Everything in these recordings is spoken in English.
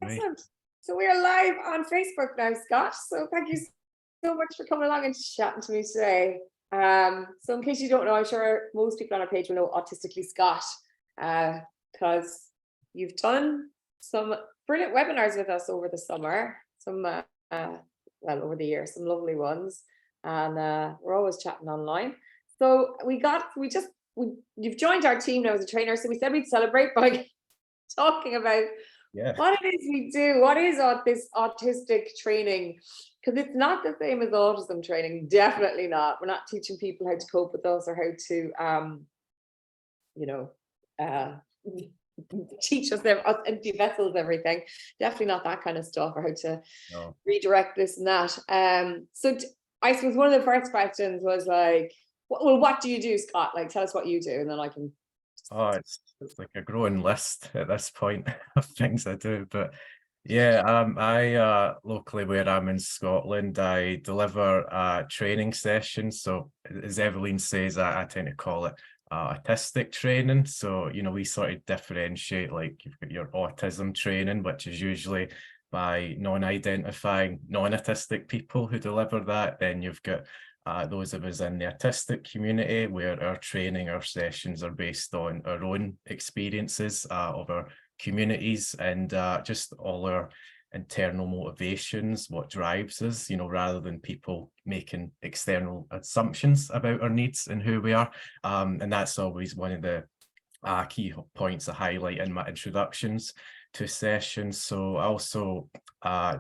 Right. Excellent. So we are live on Facebook now, Scott. So thank you so much for coming along and chatting to me today. So in case you don't know, I'm sure most people on our page will know Autistically Scott, because you've done some brilliant webinars with us over the summer, some well, over the year, some lovely ones, and we're always chatting online. So you've joined our team now as a trainer, so we said we'd celebrate by talking about what it is we do. What is this autistic training? Because it's not the same as autism training. Definitely not. We're not teaching people how to cope with us or how to, teach us empty vessels, everything. Definitely not that kind of stuff, or how to redirect this and that. So I suppose one of the first questions was like, well, what do you do, Scott? Like, tell us what you do, and then I can. Oh, it's like a growing list at this point of things I do. But yeah, I locally where I'm in Scotland, I deliver training sessions. So as Evaleen says, I tend to call it autistic training. So, we sort of differentiate, like you've got your autism training, which is usually by non-identifying, non-autistic people who deliver that. Then you've got those of us in the autistic community, where our training, our sessions are based on our own experiences of our communities and just all our internal motivations, what drives us, rather than people making external assumptions about our needs and who we are. And that's always one of the key points I highlight in my introductions to sessions. So I also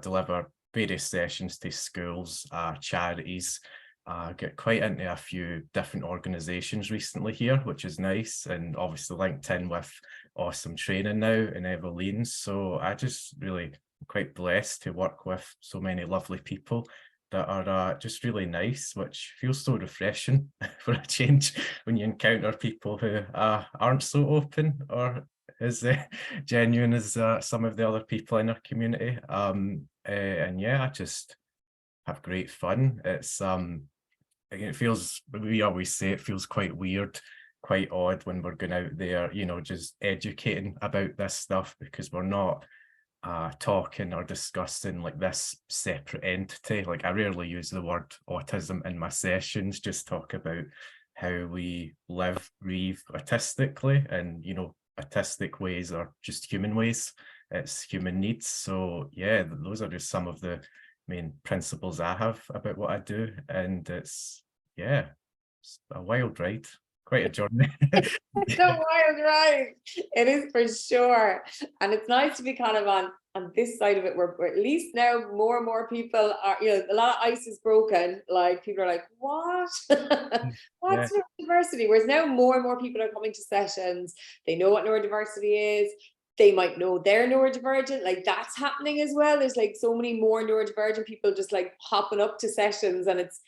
deliver various sessions to schools, charities, get quite into a few different organizations recently here, which is nice, and obviously linked in with awesome training now in Evaleen. So I just really quite blessed to work with so many lovely people that are just really nice, which feels so refreshing for a change when you encounter people who aren't so open or as genuine as some of the other people in our community. And yeah, I just have great fun. It feels, we always say it feels quite weird, quite odd when we're going out there, just educating about this stuff, because we're not talking or discussing like this separate entity. Like, I rarely use the word autism in my sessions, just talk about how we live, breathe autistically, and autistic ways are just human ways, it's human needs. So yeah, those are just some of the main principles I have about what I do, and it's a wild ride, quite a journey. It's a wild ride. It is, for sure. And it's nice to be kind of on this side of it, where at least now more and more people are, a lot of ice is broken. Like, people are like, what? What's neurodiversity? Whereas now more and more people are coming to sessions. They know what neurodiversity is. They might know they're neurodivergent. Like, that's happening as well. There's like so many more neurodivergent people just like hopping up to sessions, and it's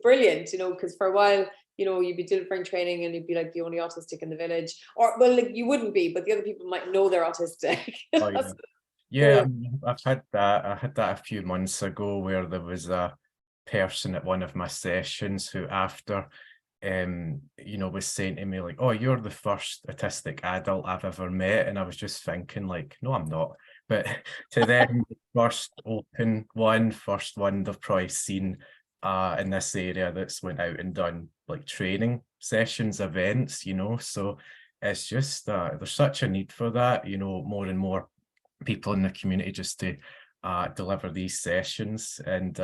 brilliant, because for a while, you'd be delivering training and you'd be like the only autistic in the village, or well, like, you wouldn't be, but the other people might know they're autistic. Oh, yeah. I've had that. I had that a few months ago, where there was a person at one of my sessions who, after was saying to me like, oh, you're the first autistic adult I've ever met. And I was just thinking like, no, I'm not. But to them, first one they've probably seen in this area that's went out and done like training sessions, events, so it's just there's such a need for that, more and more people in the community just to deliver these sessions, and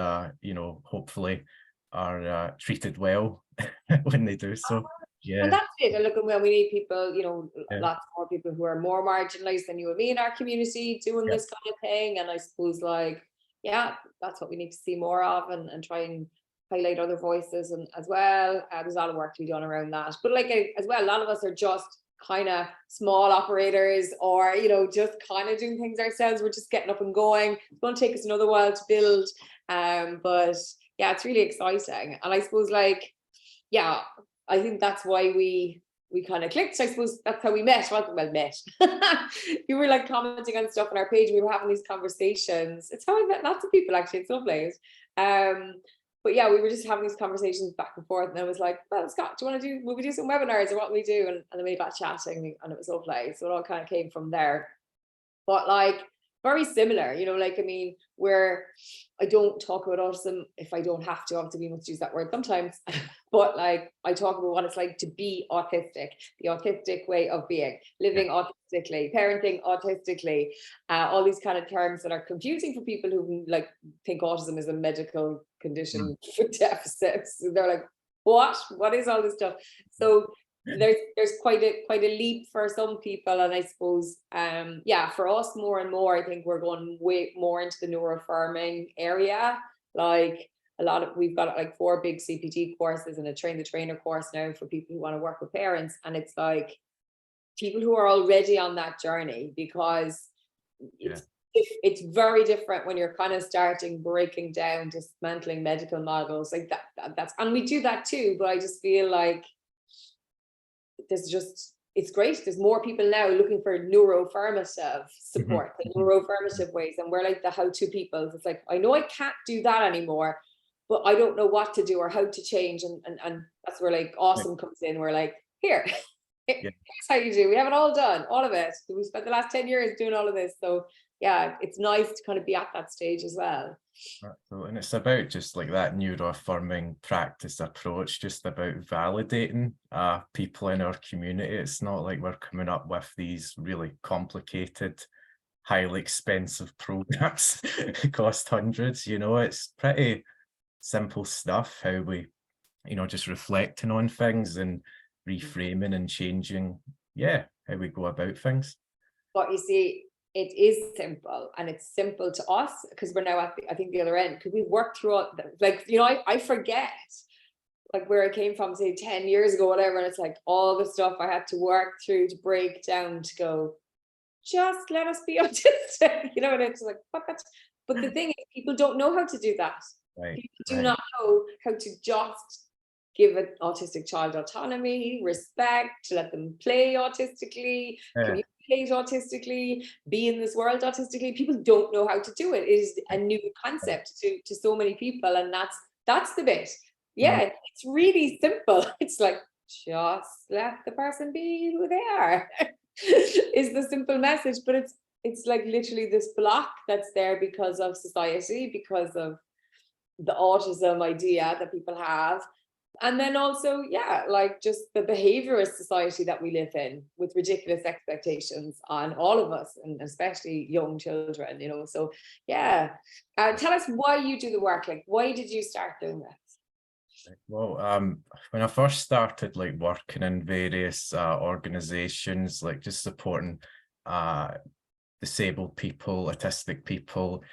hopefully are treated well when they do so. Yeah, and that's it. And look, when we need people, lots more people who are more marginalized than you and me in our community doing this kind of thing. And I suppose, like, that's what we need to see more of, and try and highlight other voices and as well. There's a lot of work to be done around that. But like, as well, a lot of us are just kind of small operators, or just kind of doing things ourselves. We're just getting up and going. It's going to take us another while to build, but yeah, it's really exciting. And I suppose, like, I think that's why we kind of clicked. I suppose that's how we met. Well, met. You were like commenting on stuff on our page. We were having these conversations. It's how I met lots of people, actually. It's lovely. But yeah, we were just having these conversations back and forth, and I was like, well, Scott, will we do some webinars, or what we do? And then we got chatting, and it was lovely. So it all kind of came from there. but like very similar, you know, like, I mean, where I don't talk about autism if I don't have to. Obviously, we must use that word sometimes, but like I talk about what it's like to be autistic, the autistic way of being, Yeah. living autistically, parenting autistically, all these kind of terms that are confusing for people who like think autism is a medical Mm. condition with deficits. They're like, what? What is all this stuff? So there's quite a leap for some people, and I suppose yeah, for us more and more I think we're going way more into the neuroaffirming area. Like a lot of, we've got like 4 big CPT courses and a train the trainer course now for people who want to work with parents, and it's like people who are already on that journey, because Yeah. it's very different when you're kind of starting breaking down, dismantling medical models like that's, and we do that too, but I just feel like there's just, it's great. There's more people now looking for neuroaffirmative Mhm. support, the Mhm. neuroaffirmative ways. And we're like the how-to people. It's like, I know I can't do that anymore, but I don't know what to do or how to change. And that's where like Right. awesome comes in. We're like, here, Yeah. here's how you do. We have it all done, all of it. We spent the last 10 years doing all of this. So yeah, it's nice to kind of be at that stage as well. Absolutely. And it's about just like that neuro-affirming practice approach, just about validating people in our community. It's not like we're coming up with these really complicated, highly expensive programs that cost hundreds, you know, it's pretty simple stuff, how we, you know, just reflecting on things and reframing and changing, yeah, how we go about things. But you see, it is simple, and it's simple to us because we're now at the, I think the other end, because we worked through all like, you know, I forget like where I came from, say 10 years ago, whatever. And it's like all the stuff I had to work through to break down to go, just let us be autistic, you know, and it's like, what that's, but the thing is, people don't know how to do that. Right, People do right. not know how to just give an autistic child autonomy, respect, to let them play autistically, Yeah, communicate autistically, be in this world autistically. People don't know how to do it. It is a new right. concept to so many people, and that's the bit. Mhm. Yeah, it's really simple. It's like just let the person be who they are. Is the simple message, but it's like literally this block that's there because of society, because of the autism idea that people have. And then also, yeah, like just the behaviorist society that we live in with ridiculous expectations on all of us, and especially young children, you know. So, yeah. Tell us why you do the work. Like, why did you start doing this? Well, when I first started like working in various organizations, like just supporting uh disabled people, autistic people,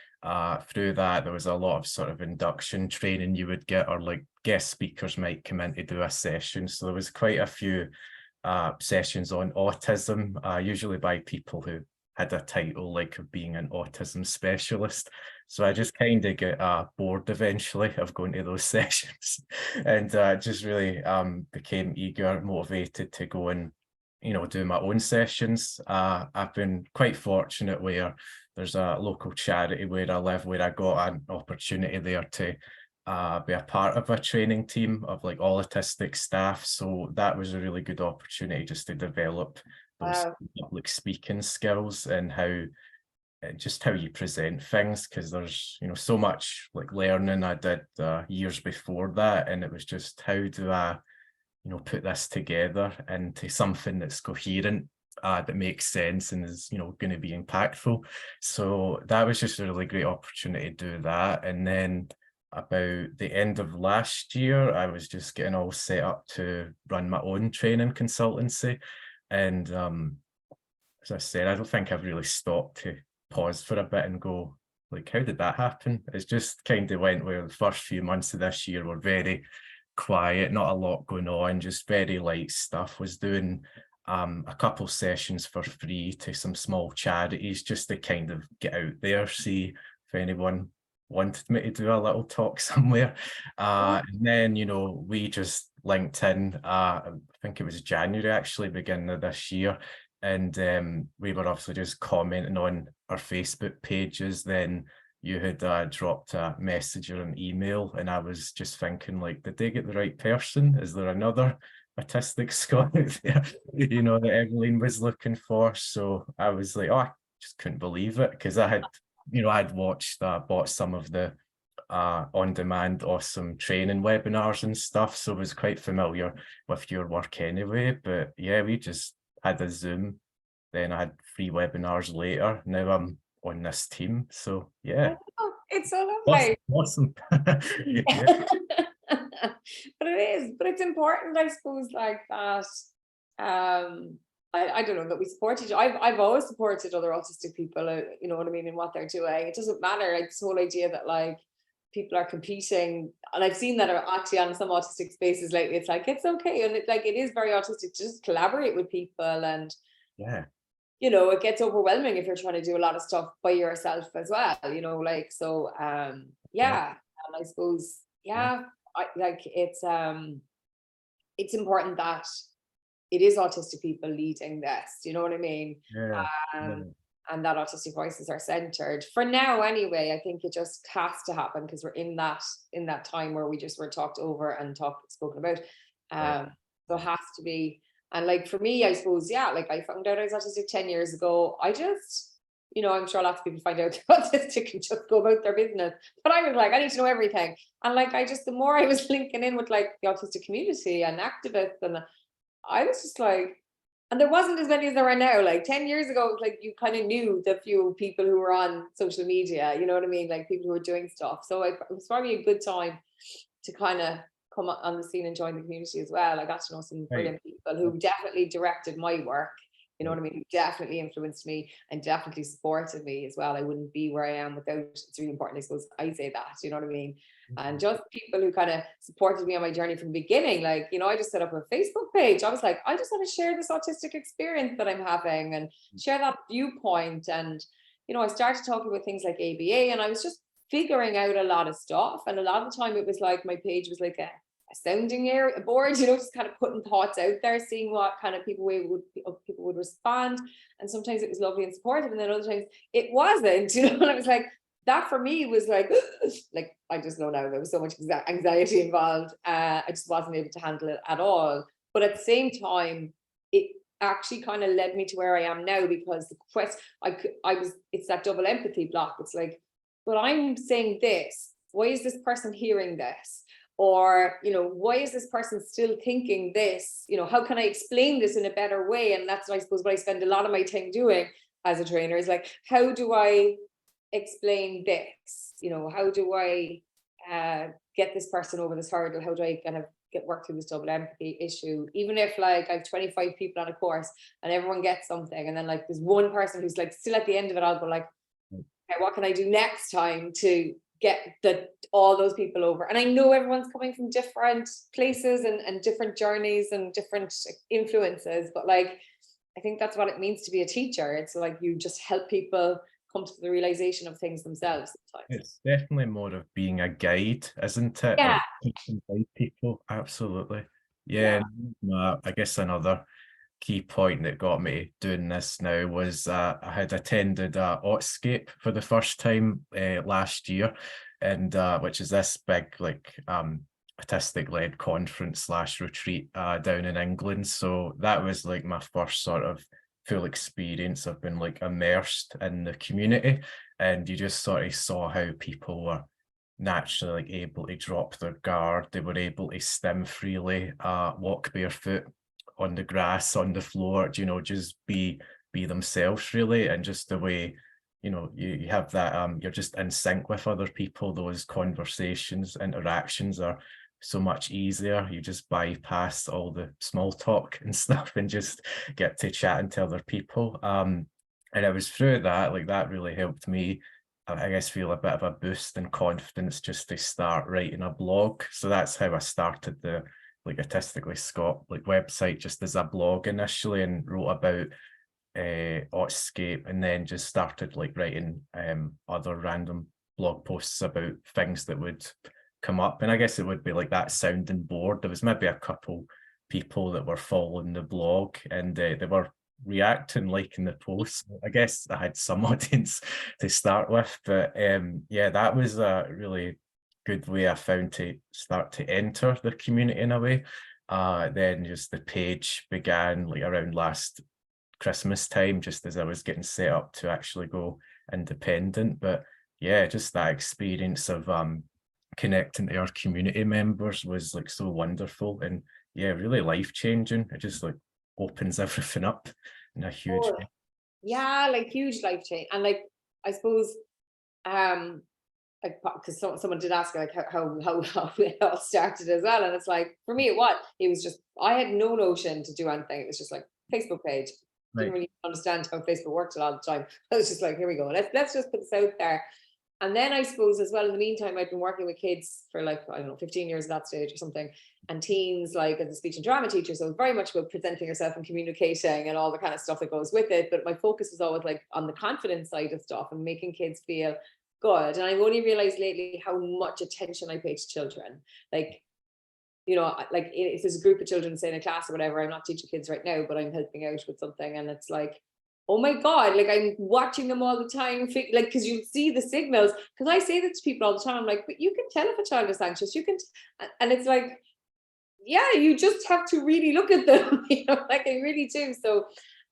through that there was a lot of sort of induction training you would get, or like guest speakers might come in to do a session. So there was quite a few sessions on autism, usually by people who had a title like of being an autism specialist. So I just kind of get bored eventually of going to those sessions, and just really became eager, motivated to go and, you know, do my own sessions. I've been quite fortunate where there's a local charity where I live where I got an opportunity there to be a part of a training team of like all autistic staff. So that was a really good opportunity just to develop those Wow. public speaking skills and how just how you present things, because there's, you know, so much like learning I did years before that, and it was just how do I, you know, put this together into something that's coherent, that makes sense and is, you know, going to be impactful. So that was just a really great opportunity to do that. And then about the end of last year, I was just getting all set up to run my own training consultancy. And as I said, I don't think I've really stopped to pause for a bit and go, like, how did that happen? It's just kind of went where the first few months of this year were very quiet, not a lot going on, just very light stuff. Was doing a couple sessions for free to some small charities just to kind of get out there, see if anyone wanted me to do a little talk somewhere. And then, you know, we just linked in, I think it was January actually, beginning of this year. And we were obviously just commenting on our Facebook pages. Then you had dropped a message or an email, and I was just thinking, like, did they get the right person? Is there another Autistic Scott out there, you know, that Evaleen was looking for? So I was like, oh, just couldn't believe it, because I had, I'd watched, bought some of the on-demand awesome training webinars and stuff, so I was quite familiar with your work anyway. But yeah, we just had a Zoom, then I had 3 webinars later. Now I'm on this team, so yeah. Oh, it's so lovely. Awesome. Yeah. But it is, but it's important, I suppose, like that. I don't know, that we support each other. I've always supported other autistic people, you know what I mean, in what they're doing. It doesn't matter, like this whole idea that like people are competing, and I've seen that are actually on some autistic spaces lately. It's like, it's okay, and it is very autistic to just collaborate with people, and Yeah. it gets overwhelming if you're trying to do a lot of stuff by yourself as well, like, so yeah. And I suppose, yeah, it's important that it is autistic people leading this, you know what I mean? Yeah. Um, and that autistic voices are centered for now anyway. I think it just has to happen because we're in that time where we just were talked over and spoken about. So it has to be. And like for me, I suppose, yeah, like I found out I was autistic 10 years ago. I just, I'm sure lots of people find out they're autistic and just go about their business. But I was like, I need to know everything. And like, the more I was linking in with like the autistic community and activists, and I was just like, and there wasn't as many as there are now. Like 10 years ago, it was like you kind of knew the few people who were on social media, you know what I mean? Like people who were doing stuff. So it was probably a good time to kind of come on the scene and join the community as well. I got to know some brilliant people who definitely directed my work, you know what I mean, who definitely influenced me and definitely supported me as well. I wouldn't be where I am without, it's really important, I suppose, I say that, you know what I mean? And just people who kind of supported me on my journey from the beginning. Like, I just set up a Facebook page. I was like, I just want to share this autistic experience that I'm having and share that viewpoint. And, I started talking about things like ABA, and I was just figuring out a lot of stuff. And a lot of the time it was like my page was like a sounding board, just kind of putting thoughts out there, seeing what kind of people would respond. And sometimes it was lovely and supportive, and then other times it wasn't, and I was like, that for me was like I just know now there was so much anxiety involved. I just wasn't able to handle it at all. But at the same time, it actually kind of led me to where I am now, because the quest it's that double empathy block. It's like, but I'm saying this, why is this person hearing this? Or, why is this person still thinking this? How can I explain this in a better way? And that's, I suppose, what I spend a lot of my time doing as a trainer, is like, how do I explain this? How do I get this person over this hurdle? How do I kind of work through this double empathy issue? Even if like I have 25 people on a course and everyone gets something, and then like there's one person who's like still at the end of it, I'll go like, okay, what can I do next time to get all those people over? And I know everyone's coming from different places and different journeys and different influences, but like, I think that's what it means to be a teacher. It's like you just help people come to the realization of things themselves sometimes. It's definitely more of being a guide, isn't it? Yeah. Like, you can guide people, absolutely. Yeah. I guess another key point that got me doing this now was I had attended Autistic for the first time last year, and which is this big like autistic-led conference / retreat down in England. So that was like my first sort of full experience of being like immersed in the community, and you just sort of saw how people were naturally like able to drop their guard. They were able to stim freely, walk barefoot on the grass, on the floor, just be themselves really. And just the way, you have that, you're just in sync with other people. Those conversations, interactions are so much easier. You just bypass all the small talk and stuff and just get to chatting to other people. And it was through that, like that really helped me, I guess, feel a bit of a boost in confidence just to start writing a blog. So that's how I started the like Autistically Scott like website, just as a blog initially, and wrote about Autiscape, and then just started like writing other random blog posts about things that would come up. And I guess it would be like that sounding board. There was maybe a couple people that were following the blog, and they were reacting, liking the posts. I guess I had some audience to start with, but yeah, that was a really good way I found to start to enter the community in a way. Then just the page began like around last Christmas time, just as I was getting set up to actually go independent. But yeah, just that experience of connecting to our community members was like so wonderful, and yeah, really life-changing. It just like opens everything up in a huge Oh, way. yeah, like huge life change. And like, I suppose, like, because someone did ask like how it all started as well. And it's like, for me, it was just, I had no notion to do anything. It was just like Facebook page. Didn't Right. really understand how Facebook worked a lot of the time. I was just like, here we go. Let's just put this out there. And then I suppose as well, in the meantime, I've been working with kids for like, I don't know, 15 years at that stage or something, and teens, like as a speech and drama teacher. So it's very much about presenting yourself and communicating and all the kind of stuff that goes with it. But my focus was always like on the confidence side of stuff and making kids feel good. And I've only realized lately how much attention I pay to children. Like, like if there's a group of children, say in a class or whatever, I'm not teaching kids right now, but I'm helping out with something. And it's like, oh my God, like I'm watching them all the time, like, because you see the signals. Because I say that to people all the time, I'm like, but you can tell if a child is anxious, you can, and it's like, yeah, you just have to really look at them, like I really do. So,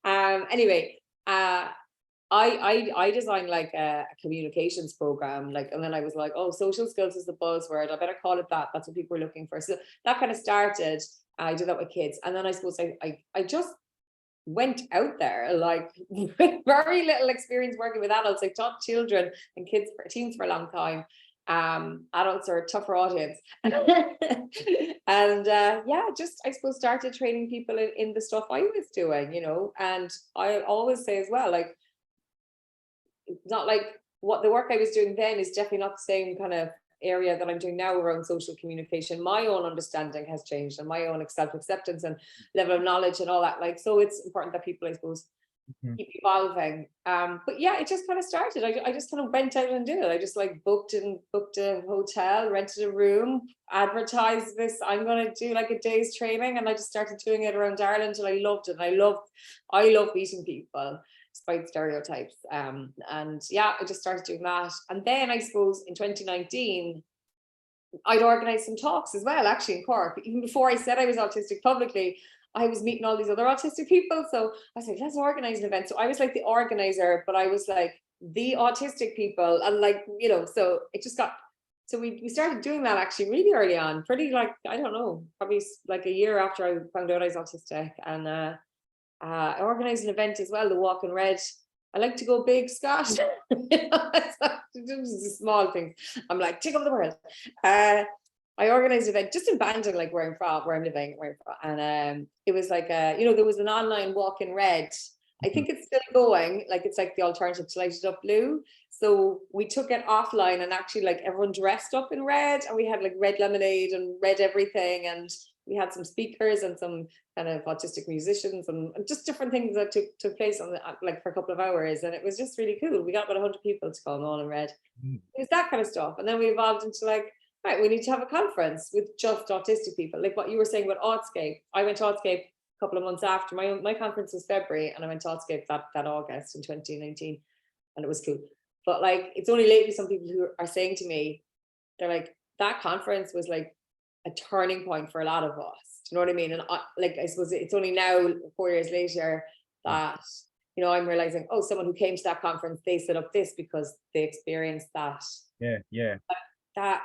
anyway, I designed like a communications program, like, and then I was like, oh, social skills is the buzzword. I better call it that. That's what people were looking for. So that kind of started. I did that with kids, and then I suppose I just went out there, like with very little experience working with adults. I taught children and kids, teens for a long time. Adults are a tougher audience, and yeah, just I suppose started training people in the stuff I was doing, And I always say as well, like, it's not like what the work I was doing then is definitely not the same kind of area that I'm doing now around social communication. My own understanding has changed, and my own self-acceptance and level of knowledge and all that. Like, so it's important that people, I suppose, Mhm. keep evolving. But yeah, it just kind of started. I just kind of went out and did it. I just like booked a hotel, rented a room, advertised this. I'm gonna do like a day's training, and I just started doing it around Ireland, and I loved it. And I love meeting people despite stereotypes. And yeah, I just started doing that. And then I suppose in 2019, I'd organized some talks as well, actually in Cork. Even before I said I was autistic publicly, I was meeting all these other autistic people. So I was like, let's organize an event. So I was like the organizer, but I was like the autistic people. And like, so it just got, so we started doing that actually really early on, pretty like, I don't know, probably like a year after I found out I was autistic. And I organized an event as well, the Walk in Red. I like to go big, Scott. It's small things. I'm like, take over the world. I organized an event just in Bandon, like where I'm from, where I'm living, and it was like there was an online Walk in Red. I think it's still going. Like it's like the alternative to Lighted Up Blue. So we took it offline, and actually like everyone dressed up in red, and we had like red lemonade and red everything, and we had some speakers and some kind of autistic musicians and just different things that took place on like for a couple of hours, and it was just really cool. We got about 100 people to come all in red. Mm. It was that kind of stuff, and then we evolved into like, right, we need to have a conference with just autistic people, like what you were saying about Autscape. I went to Autscape a couple of months after my conference was February, and I went to Autscape that August in 2019, and it was cool. But like, it's only lately some people who are saying to me, they're like, that conference was like a turning point for a lot of us. Do you know what I mean? And I suppose it's only now 4 years later that I'm realizing, oh, someone who came to that conference, they set up this because they experienced Yeah. that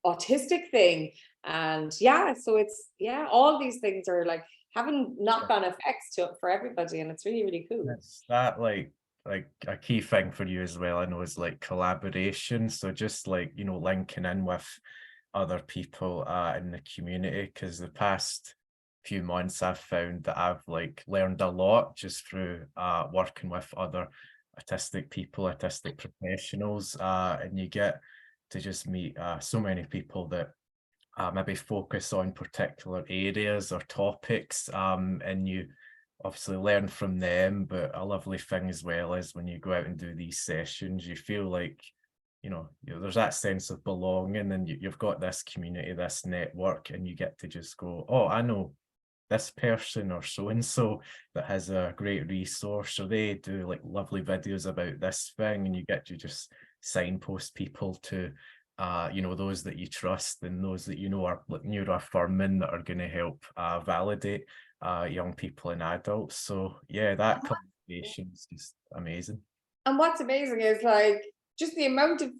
autistic thing. And yeah, so it's, yeah, all these things are like having knock-on effects for everybody, and it's really, really cool. That's that like a key thing for you as well, I know, is like collaboration. So just like, linking in with other people in the community, because the past few months I've found that I've like learned a lot just through working with other autistic people, autistic professionals, and you get to just meet so many people that maybe focus on particular areas or topics, and you obviously learn from them. But a lovely thing as well is when you go out and do these sessions, you feel like, there's that sense of belonging, and you've got this community, this network, and you get to just go, oh, I know this person or so and so that has a great resource, or they do like lovely videos about this thing, and you get to just signpost people to those that you trust and those that are like neuroaffirming, that are going to help validate young people and adults. So yeah, that combination is just amazing. And what's amazing is like just the amount of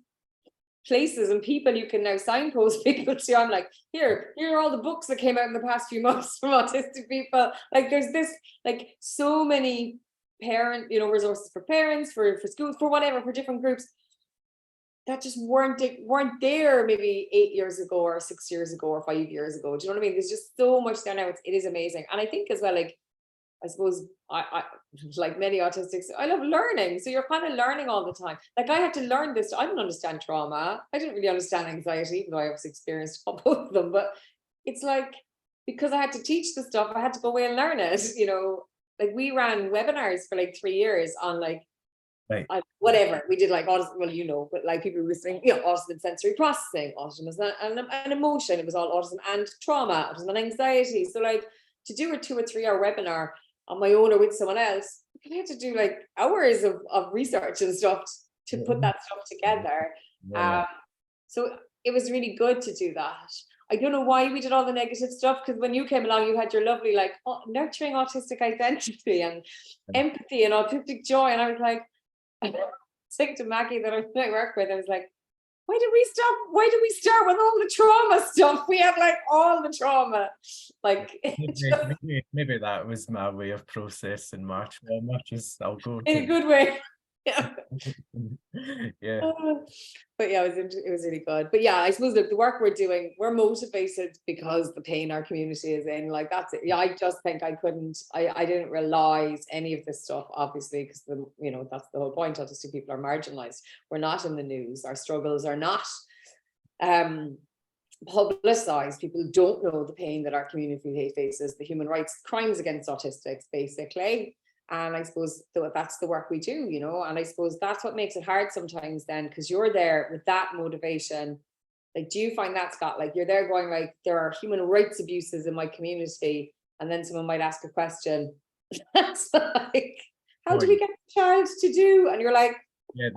places and people you can now signpost people to. I'm like, here are all the books that came out in the past few months from autistic people. Like there's this, like so many parent, resources for parents, for schools, for whatever, for different groups that just weren't there maybe 8 years ago or 6 years ago or 5 years ago. Do you know what I mean? There's just so much there now. It is amazing. And I think as well, like, I suppose I like many autistics, I love learning. So you're kind of learning all the time. Like I had to learn this. I didn't understand trauma. I didn't really understand anxiety, even though I obviously experienced both of them. But it's like, because I had to teach the stuff, I had to go away and learn it. Like we ran webinars for like 3 years on like Right. Whatever we did, like autism, well, but like people were saying, autism and sensory processing, autism is an emotion. It was all autism and trauma, autism and anxiety. So like to do a 2 or 3 hour webinar on my own or with someone else, I had to do like hours of research and stuff to put that stuff together. Yeah. So it was really good to do that. I don't know why we did all the negative stuff, because when you came along, you had your lovely like nurturing autistic identity and empathy and autistic joy, and I was like, I said to Maggie that I work with, I was like, why did we stop? Why did we start with all the trauma stuff? We had like all the trauma. Like maybe that was my way of processing my trauma. Just I'll go in a good way. Yeah. Yeah. But yeah, it was really good. But yeah, I suppose the work we're doing, we're motivated because the pain our community is in. Like that's it. Yeah, I just think I didn't realize any of this stuff, obviously, because that's the whole point. Autistic people are marginalized. We're not in the news. Our struggles are not publicized. People don't know the pain that our community faces, the human rights crimes against autistics, basically. And I suppose that's the work we do, and I suppose that's what makes it hard sometimes then, because you're there with that motivation. Like, do you find that, Scott? Like, you're there going, like, there are human rights abuses in my community, and then someone might ask a question. That's like, how do we get the child to do? And you're like, yeah,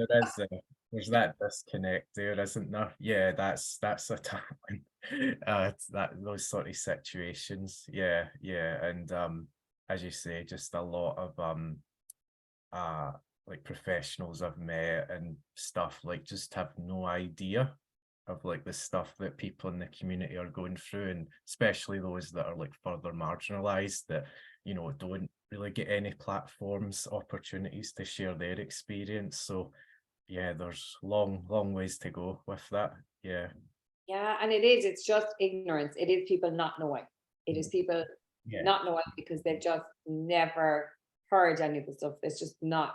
there's that disconnect there, isn't there? Yeah, that's a tough one. Those sort of situations. Yeah, and as you say, just a lot of like professionals I've met and stuff, like just have no idea of like the stuff that people in the community are going through, and especially those that are like further marginalized, that don't really get any platforms, opportunities to share their experience. So yeah, there's long ways to go with that. Yeah, and it's just ignorance. It is people not knowing. It is people not knowing because they've just never heard any of the stuff. It's just not,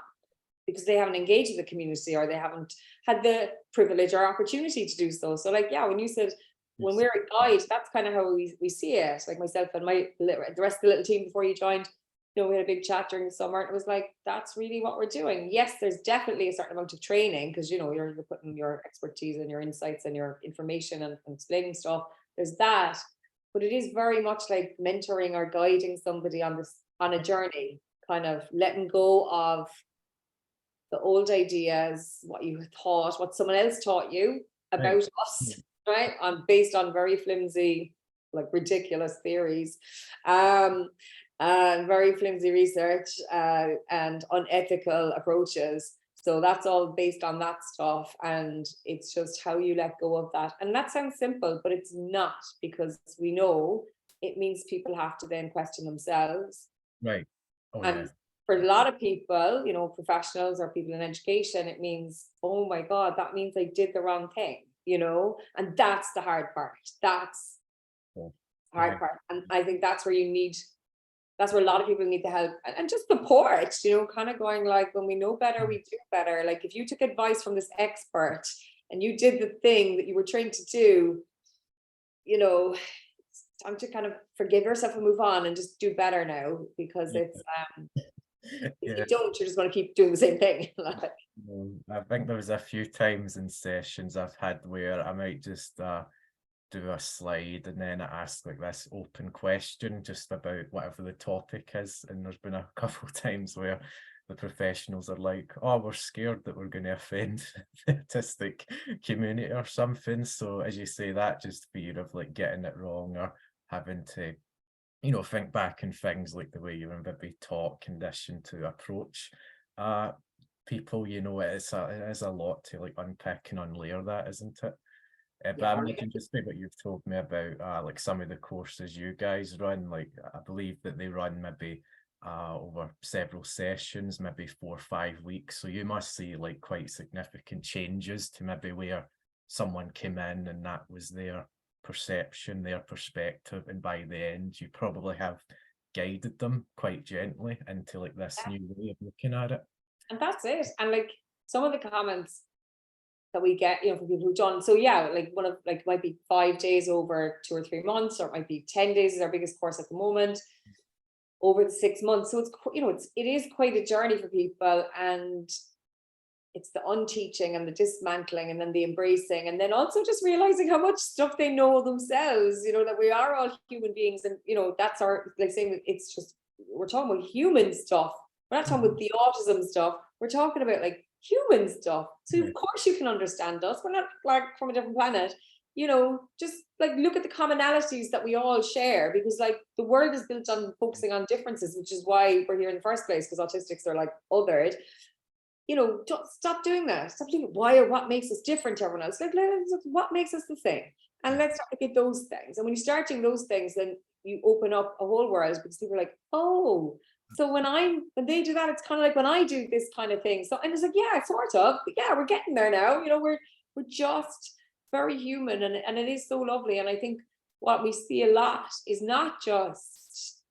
because they haven't engaged with the community, or they haven't had the privilege or opportunity to do so. So like, when you said, when we're a guide, that's kind of how we see it. Like myself and the rest of the little team before you joined, we had a big chat during the summer, and it was like, that's really what we're doing. Yes, there's definitely a certain amount of training, because you're putting your expertise and your insights and your information and explaining stuff. There's that, but it is very much like mentoring or guiding somebody on a journey, kind of letting go of the old ideas, what you thought, what someone else taught you about us, right? Based on very flimsy, like ridiculous theories, very flimsy research, and unethical approaches. So that's all based on that stuff. And it's just how you let go of that. And that sounds simple, but it's not, because we know it means people have to then question themselves. right. Oh, and for a lot of people, professionals or people in education, it means, oh my God, that means I did the wrong thing, and that's the hard part. That's the hard part. And I think that's where a lot of people need the help and just support, kind of going like, when we know better, we do better. Like if you took advice from this expert and you did the thing that you were trained to do, it's time to kind of forgive yourself and move on and just do better now, because it's if you don't, you're just going to keep doing the same thing. I think there was a few times in sessions I've had where I might just do a slide and then ask like this open question just about whatever the topic is, and there's been a couple of times where the professionals are like, oh, we're scared that we're going to offend the autistic community or something. So as you say, that just fear of like getting it wrong or having to think back on things like the way you were maybe taught, conditioned to approach people, it is a lot to like unpick and unlayer that, isn't it? But Yeah. I'm looking just what you've told me about like some of the courses you guys run. Like I believe that they run maybe over several sessions, maybe 4 or 5 weeks. So you must see like quite significant changes to maybe where someone came in and that was their perception, their perspective, and by the end you probably have guided them quite gently into like this new way of looking at it. And that's it. And like some of the comments that we get, from people who've done, so yeah, like one of like might be 5 days over 2 or 3 months, or it might be 10 days is our biggest course at the moment, over the 6 months. So it is quite a journey for people, and it's the unteaching and the dismantling and then the embracing, and then also just realizing how much stuff they know themselves, that we are all human beings, and that's our, like saying it's just, we're talking about human stuff. We're not talking about the autism stuff. We're talking about like human stuff. So of course you can understand us. We're not like from a different planet. Just like look at the commonalities that we all share, because like the world is built on focusing on differences, which is why we're here in the first place, because autistics are like othered. Don't stop doing that. Stop doing why or what makes us different to everyone else. Like, what makes us the same? And let's start to get those things. And when you start doing those things, then you open up a whole world, because people are like, oh, so when they do that, it's kind of like when I do this kind of thing. So, and it's like, yeah, sort of, but yeah, we're getting there now. We're just very human, and it is so lovely. And I think what we see a lot is not just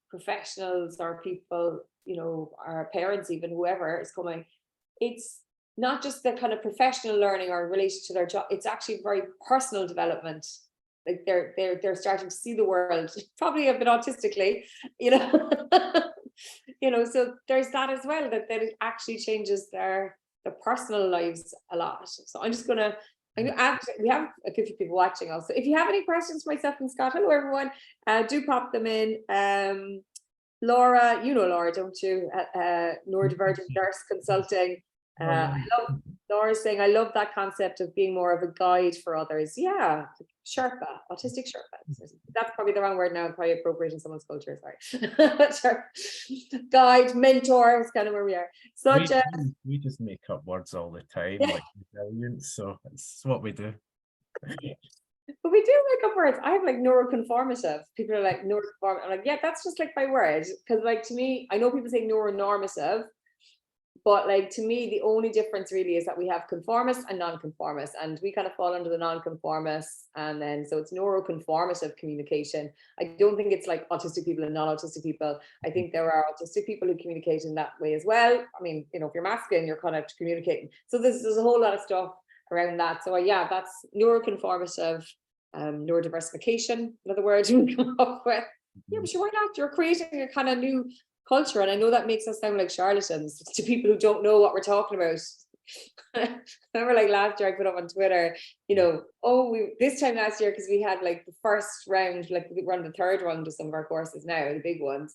professionals or people, our parents, even whoever is coming. It's not just the kind of professional learning or in relation to their job. It's actually very personal development. Like they're starting to see the world, probably a bit autistically, so there's that as well, that it actually changes their personal lives a lot. So I'm just gonna, we have a good few people watching also. If you have any questions for myself and Scott, hello everyone, do pop them in. Laura, Laura, don't you? Neurodivergent Nurse Consulting. I love Laura saying, I love that concept of being more of a guide for others. Yeah, Sherpa, autistic Sherpa. That's probably the wrong word now, probably appropriating someone's culture, sorry. Sure. Guide, mentor is kind of where we are. We just make up words all the time, like resilience, so it's what we do. But we do make up words. I have like neuroconformative. People are like neuroconformative. I'm like, yeah, that's just like my word. Because like to me, I know people say neuronormative, but like to me, the only difference really is that we have conformist and non-conformist, and we kind of fall under the non-conformist. And then so it's neuroconformative communication. I don't think it's like autistic people and non-autistic people. I think there are autistic people who communicate in that way as well. I mean, if you're masculine, you're kind of communicating. So there's a whole lot of stuff around that. So yeah, that's neuroconformative, neurodiversification, another word we come up with. Yeah, but sure, why not? You're creating a kind of new culture, and I know that makes us sound like charlatans to people who don't know what we're talking about. I remember like last year I put up on Twitter, this time last year, because we had like the first round, like we're on the third round of some of our courses now, the big ones.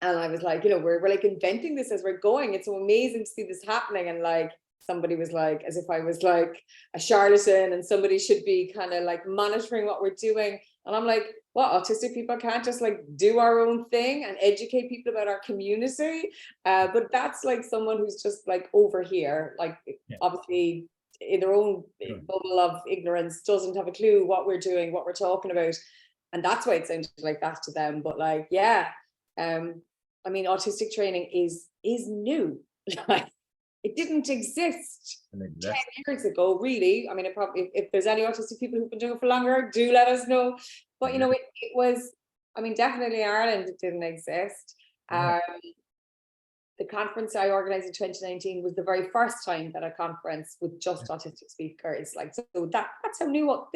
And I was like, we're like inventing this as we're going. It's so amazing to see this happening. And like somebody was like, as if I was like a charlatan and somebody should be kind of like monitoring what we're doing. And I'm like, what, autistic people can't just like do our own thing and educate people about our community? But that's like someone who's just like over here, like obviously in their own bubble of ignorance, doesn't have a clue what we're doing, what we're talking about. And that's why it sounded like that to them. But like, yeah, I mean, autistic training is new. It didn't exist 10 years ago, really. I mean, it probably, if there's any autistic people who've been doing it for longer, do let us know. But it was, I mean, definitely Ireland, it didn't exist. The conference I organized in 2019 was the very first time that a conference with just autistic speakers, like, so that's how new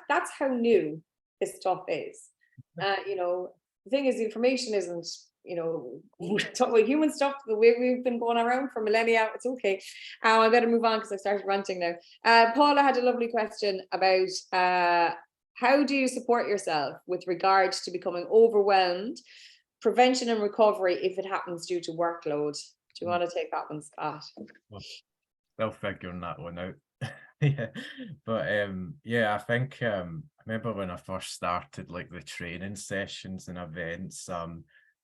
that's how new this stuff is. The thing is, the information isn't, talk about human stuff the way we've been going around for millennia. It's okay. I better move on because I started ranting now. Paula had a lovely question about how do you support yourself with regard to becoming overwhelmed, prevention and recovery if it happens due to workload. Do you want to take that one, Scott? Still figuring that one out. Yeah, but yeah, I think I remember when I first started like the training sessions and events,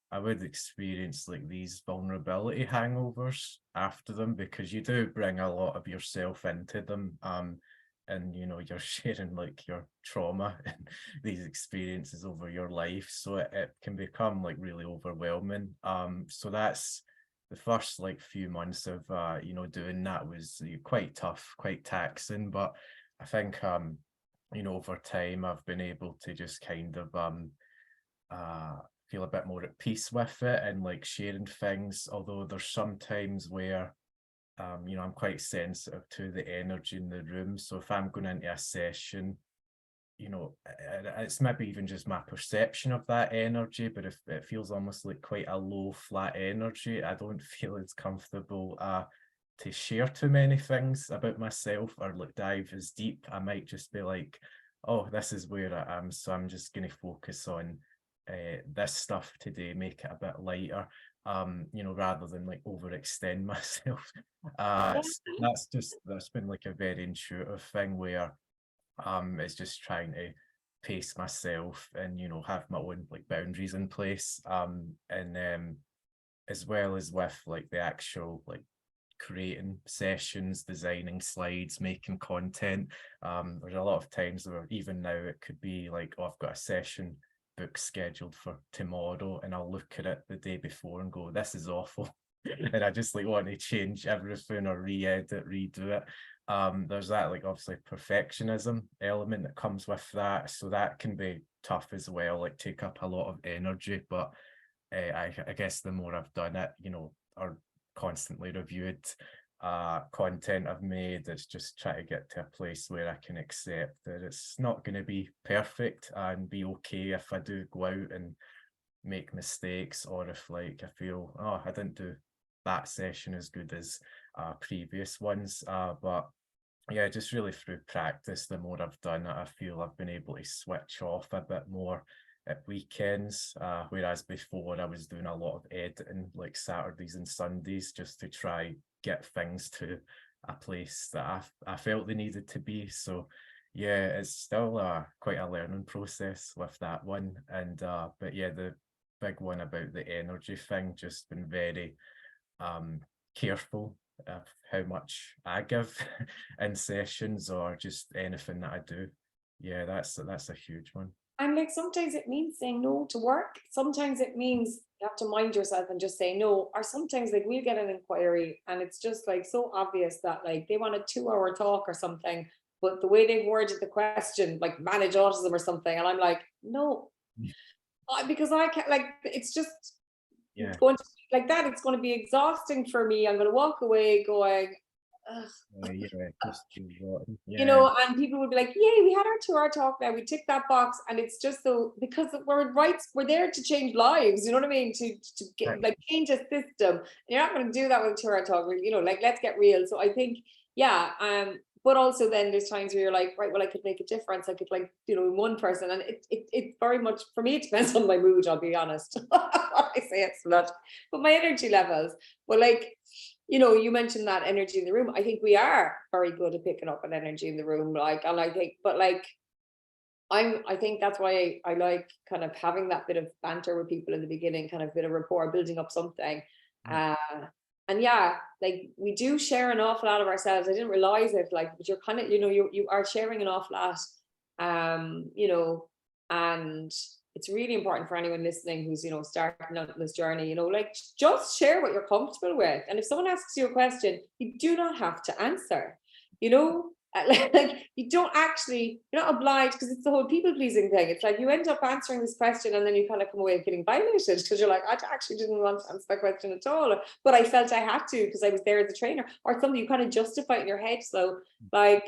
I would experience like these vulnerability hangovers after them, because you do bring a lot of yourself into them, and you know, you're sharing like your trauma and these experiences over your life, so it can become like really overwhelming. So that's the first like few months of you know, doing that was quite tough, quite taxing, but I think you know, over time I've been able to just kind of uh feel a bit more at peace with it and like sharing things, although there's some times where you know, I'm quite sensitive to the energy in the room, so if I'm going into a session, you know, it's maybe even just my perception of that energy, but if it feels almost like quite a low, flat energy, I don't feel as comfortable to share too many things about myself or like dive as deep. I might just be like, oh, this is where I am, so I'm just going to focus on this stuff today, make it a bit lighter, you know, rather than like overextend myself. That's been like a very intuitive thing where it's just trying to pace myself and, you know, have my own like boundaries in place, and as well as with like the actual like creating sessions, designing slides, making content. There's a lot of times where even now it could be like, oh, I've got a session book scheduled for tomorrow, and I'll look at it the day before and go, this is awful. And I just like want to change everything or re-edit, redo it. There's that like obviously perfectionism element that comes with that, so that can be tough as well, like take up a lot of energy. But I guess the more I've done it, you know, or constantly reviewed content I've made, it's just try to get to a place where I can accept that it's not going to be perfect, and be okay if I do go out and make mistakes, or if like I feel, oh, I didn't do that session as good as previous ones, but yeah, just really through practice, the more I've done it, I feel I've been able to switch off a bit more at weekends, whereas before I was doing a lot of editing like Saturdays and Sundays just to try get things to a place that I felt they needed to be. So yeah, it's still quite a learning process with that one. And but yeah, the big one about the energy thing, just been very careful of how much I give in sessions or just anything that I do. Yeah, that's a huge one. And like sometimes it means saying no to work. Sometimes it means you have to mind yourself and just say no. Or sometimes like we'll get an inquiry and it's just like so obvious that like they want a 2 hour talk or something, but the way they've worded the question, like manage autism or something, and I'm like, no, because I can't, like it's just Yeah, going to be like that. It's going to be exhausting for me. I'm going to walk away going, ugh. yeah, just too rotten. You Yeah, know, and people would be like, yay, we had our 2 hour talk now, we tick that box. And it's just so, because we're there to change lives, you know what I mean, to get right. like change a system. And you're not going to do that with a 2 hour talk, you know, like let's get real. So I think, yeah, but also then there's times where you're like, right, well, I could make a difference. I could, like, you know, one person, and it very much, for me, it depends on my mood, I'll be honest. I say it's not, but my energy levels. But like, you know, you mentioned that energy in the room. I think we are very good at picking up an energy in the room. Like, and I think, but like, I think that's why I like kind of having that bit of banter with people in the beginning, kind of bit of rapport, building up something. Yeah, Uh, and yeah, like we do share an awful lot of ourselves. I didn't realize it, like, but you're kind of, you know, you are sharing an awful lot, you know, and it's really important for anyone listening who's, you know, starting out this journey, you know, like just share what you're comfortable with. And if someone asks you a question, you do not have to answer, you know, like you don't actually, you're not obliged, because it's the whole people pleasing thing. It's like you end up answering this question and then you kind of come away feeling violated because you're like, I actually didn't want to answer that question at all, but I felt I had to because I was there as a trainer, or something. You kind of justify it in your head. So like,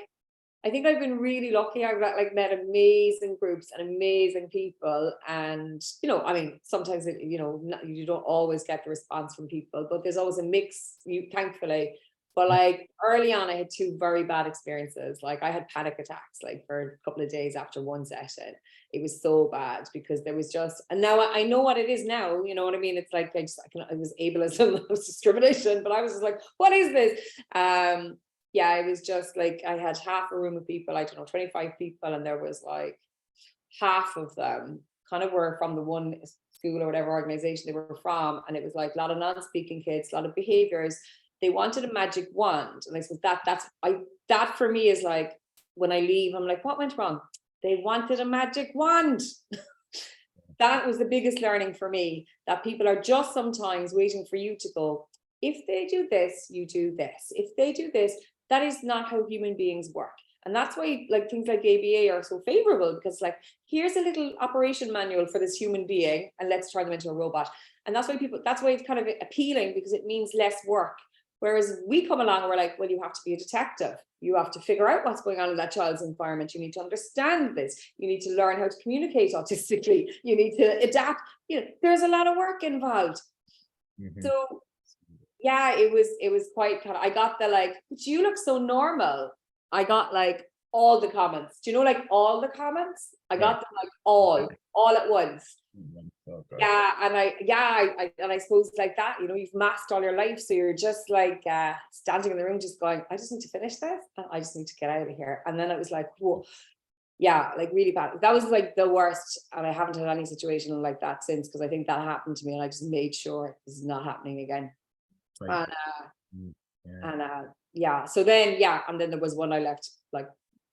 I think I've been really lucky. I've got like met amazing groups and amazing people. And, you know, I mean, sometimes, you know, you don't always get the response from people, but there's always a mix, thankfully. But like early on, I had 2 very bad experiences. Like I had panic attacks, like for a couple of days after one session. It was so bad because there was just, and now I know what it is now. You know what I mean? It's like, it was ableism, it was discrimination, but I was just like, what is this? yeah, it was just like I had half a room of people, I don't know, 25 people, and there was like half of them kind of were from the one school or whatever organization they were from, and it was like a lot of non-speaking kids, a lot of behaviors. They wanted a magic wand, and I suppose that for me is like when I leave, I'm like, what went wrong? They wanted a magic wand. That was the biggest learning for me, that people are just sometimes waiting for you to go, if they do this, you do this. If they do this, that is not how human beings work. And that's why like things like ABA are so favorable, because like, here's a little operation manual for this human being and let's turn them into a robot. And that's why it's kind of appealing, because it means less work. Whereas we come along and we're like, well, you have to be a detective. You have to figure out what's going on in that child's environment. You need to understand this. You need to learn how to communicate autistically. You need to adapt. There's a lot of work involved. Mhm. So yeah, it was quite kind of, I got the like, but you look so normal. I got like all the comments. Do you know, like all the comments? I Yeah. got them like all at once. Oh, God. Yeah, and I suppose like that, you've masked all your life, so you're just like standing in the room, just going, I just need to finish this, and I just need to get out of here. And then it was like, whoa, yeah, like really bad. That was like the worst, and I haven't had any situation like that since, because I think that happened to me, and I just made sure this is not happening again. Right. And Yeah. yeah, so then and then there was one I left like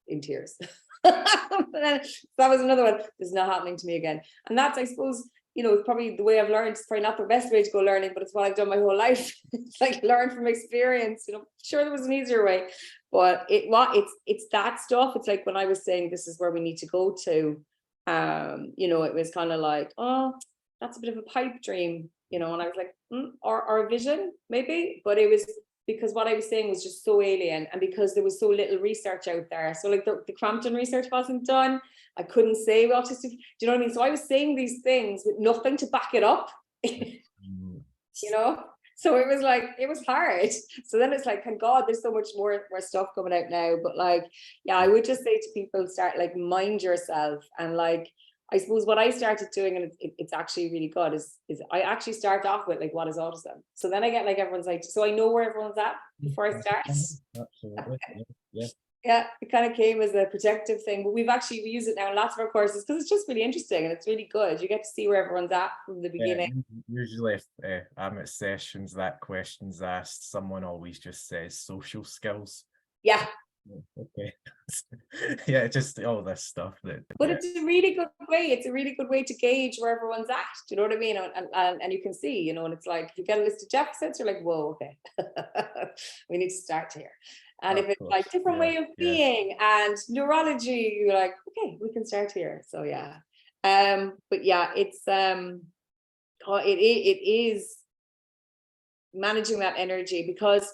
in tears. That was another one. This is not happening to me again. And that's, I suppose, it's probably the way I've learned. It's probably not the best way to go learning, but it's what I've done my whole life. It's like learn from experience. Sure, there was an easier way, but it's that stuff. It's like when I was saying this is where we need to go to. It was kind of like, oh, that's a bit of a pipe dream, and I was like, or a vision maybe, but it was because what I was saying was just so alien, and because there was so little research out there. So like the Crampton research wasn't done. I couldn't say autistic, do you know what I mean? So I was saying these things with nothing to back it up. Mm. So it was like, it was hard. So then it's like, thank God there's so much more stuff coming out now. But like, yeah, I would just say to people, start like, mind yourself. And like, I suppose what I started doing, and it's actually really good, is I actually start off with like, what is autism? So then I get like, everyone's like, so I know where everyone's at before I start. Absolutely. Yeah. Yeah, it kind of came as a protective thing, but we use it now in lots of our courses, because it's just really interesting and it's really good. You get to see where everyone's at from the beginning. Usually if I'm at sessions that question's asked, someone always just says social skills. Yeah. Okay. Yeah, just all this stuff But it's a really good way. It's a really good way to gauge where everyone's at. Do you know what I mean? And you can see, and it's like, if you get a list of deficits, you're like, whoa, okay, we need to start here. And if it's like different way of being and neurology, you're like, okay, we can start here. So yeah. But yeah, it's it is managing that energy, because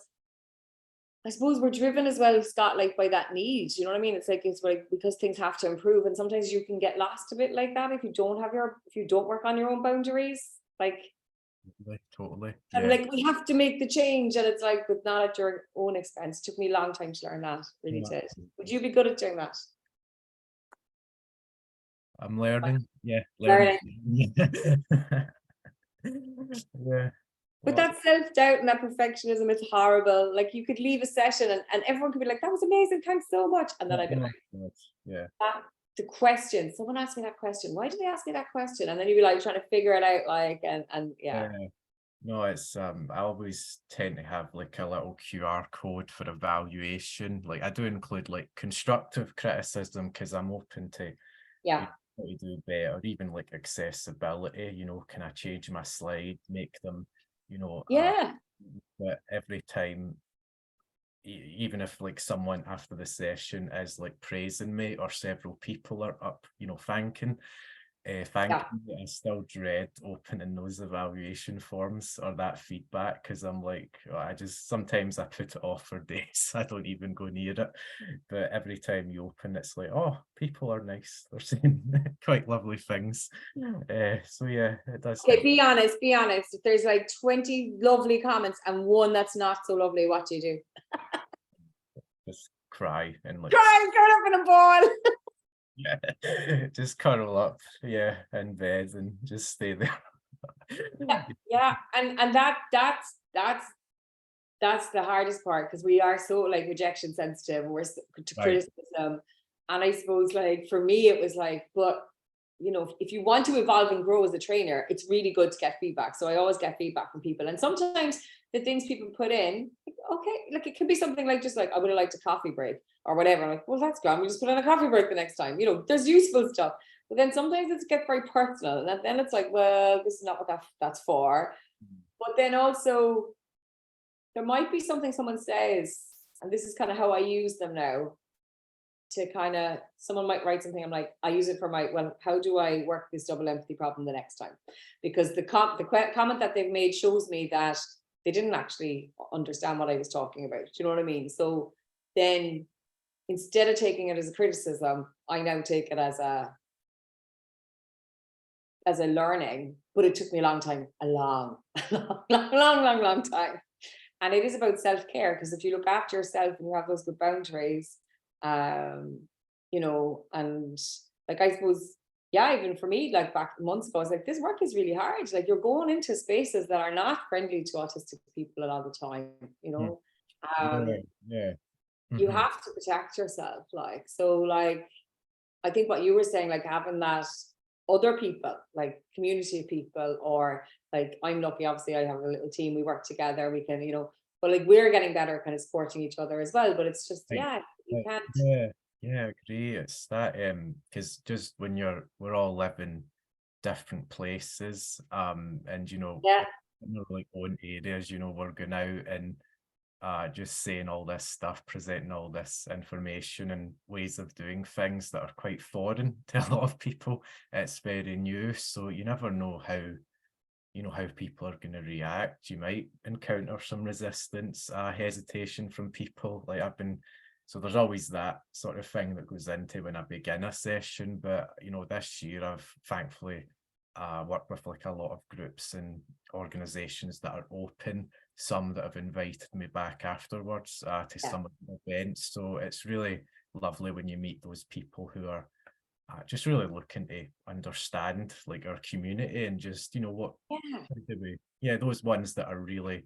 I suppose we're driven as well, Scott, like by that need. You know what I mean? It's like because things have to improve, and sometimes you can get lost a bit like that if you don't work on your own boundaries. Like totally. and like, we have to make the change, and it's like, but not at your own expense. It took me a long time to learn that. Really did. Would you be good at doing that? I'm learning. Yeah, Learning. Yeah. But that self-doubt and that perfectionism is horrible. Like, you could leave a session and everyone could be like, that was amazing, thanks so much. And then I'd be like, yeah. The question, someone asked me that question. Why did they ask me that question? And then you'd be like trying to figure it out, like, and yeah. No, it's I always tend to have like a little QR code for evaluation. Like I do include like constructive criticism, because I'm open to what you do better, or even like accessibility, can I change my slide, make them, but every time, even if like someone after the session is like praising me, or several people are up, thanking me, I still dread opening those evaluation forms or that feedback, because I'm like, sometimes I put it off for days. I don't even go near it. But every time you open, it's like, oh, people are nice. They're saying quite lovely things. So yeah, it does. Okay, be honest. If there's like 20 lovely comments and one that's not so lovely, what do you do? Just cry and like curl up in a ball. Yeah, just cuddle up, in bed and just stay there. Yeah, and that's that's the hardest part, because we are so like rejection sensitive, we're to Right. criticism. And I suppose like for me, it was like, but if you want to evolve and grow as a trainer, it's really good to get feedback. So I always get feedback from people. And sometimes the things people put in, like, okay, like it could be something like just like, I would have liked a coffee break or whatever. I'm like, well, that's grand. We just put in a coffee break the next time. There's useful stuff. But then sometimes it gets very personal. And then it's like, well, this is not what that's for. But then also, there might be something someone says, and this is kind of how I use them now, to kind of, someone might write something, I'm like, I use it for well, how do I work this double empathy problem the next time? Because the comment that they've made shows me that they didn't actually understand what I was talking about. Do you know what I mean? So then, instead of taking it as a criticism, I now take it as a learning. But it took me a long time, a long, long time. And it is about self-care, because if you look after yourself and you have those good boundaries, and like, I suppose, yeah, even for me, like back months ago, I was like, this work is really hard. Like, you're going into spaces that are not friendly to autistic people a lot of the time, Mm. um, Yeah. you Mhm. have to protect yourself. Like, so like, I think what you were saying, like having that other people, like community of people, or like, I'm lucky, obviously I have a little team, we work together, we can, but like, we're getting better kind of supporting each other as well. But it's just, Right. yeah, you Right. can't. Yeah. Yeah, I agree. It's that because just when we're all living different places, and Yeah, in our like own areas, we're going out and just saying all this stuff, presenting all this information and ways of doing things that are quite foreign to a lot of people. It's very new, so you never know how people are going to react. You might encounter some resistance, hesitation from people. Like so there's always that sort of thing that goes into when I begin a session. But this year I've thankfully worked with like a lot of groups and organizations that are open, some that have invited me back afterwards to yeah, some of the events. So it's really lovely when you meet those people who are just really looking to understand like our community and just what yeah. how do we those ones that are really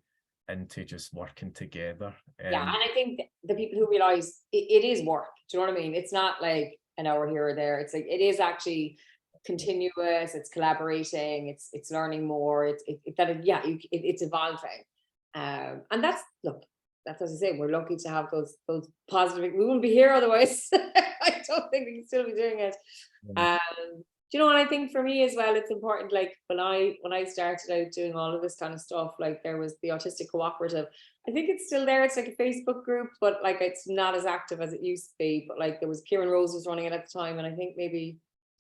into just working together. Yeah, and I think the people who realize it is work. Do you know what I mean? It's not like an hour here or there. It's like, it is actually continuous. It's collaborating. It's learning more. It's evolving. And that's, look, that's, as I say, we're lucky to have those positive. We wouldn't be here otherwise. I don't think we can still be doing it. um, Um, do you know what I think for me as well? It's important. Like when I started out doing all of this kind of stuff, like there was the Autistic Cooperative. I think it's still there. It's like a Facebook group, but like it's not as active as it used to be. But like there was Kieran Rose was running it at the time, and I think maybe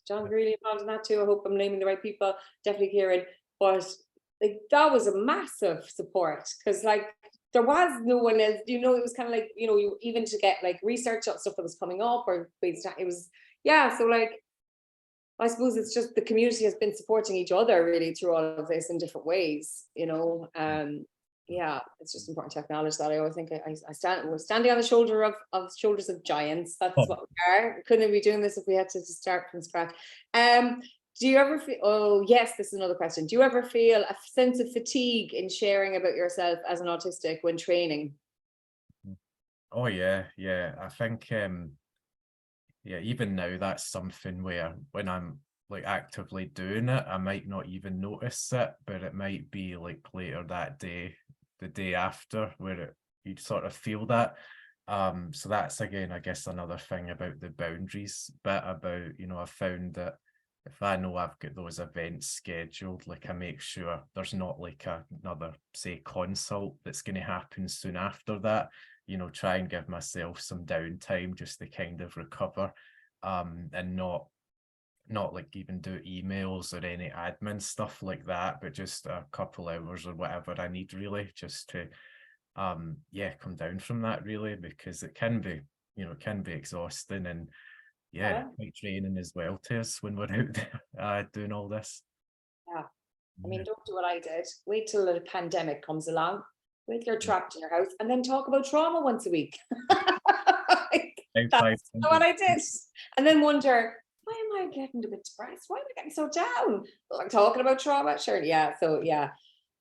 John Greeley involved in that too. I hope I'm naming the right people. Definitely Kieran. But like that was a massive support, because like there was no one else. It was kind of like, you even to get like research on stuff that was coming up, or it was, yeah. So like, I suppose it's just the community has been supporting each other really through all of this in different ways. Yeah, it's just important to acknowledge that. I always think we're standing on the shoulders of giants. That's oh, what we are. We couldn't be doing this if we had to start from scratch. Um, do you ever feel, oh yes, this is another question. Do you ever feel a sense of fatigue in sharing about yourself as an autistic when training? oh yeah, I think yeah, even now that's something where when I'm like actively doing it, I might not even notice it, but it might be like later that day, the day after, where you'd sort of feel that. So that's again, I guess, another thing about the boundaries bit about, I've found that if I know I've got those events scheduled, like I make sure there's not like another, say, consult that's going to happen soon after that. Try and give myself some downtime just to kind of recover, and not like even do emails or any admin stuff like that, but just a couple hours or whatever I need really just to come down from that really, because it can be exhausting, and yeah, Yeah, quite training as well to us when we're out there doing all this. yeah. I mean, Yeah. don't do what I did. Wait till the pandemic comes along. Wait till you're Yeah. trapped in your house, and then talk about trauma once a week. Like, About that's what 500. I did. And then wonder, why am I getting a bit depressed? Why am I getting so down? Well, I'm talking about trauma. Sure. Yeah. So yeah.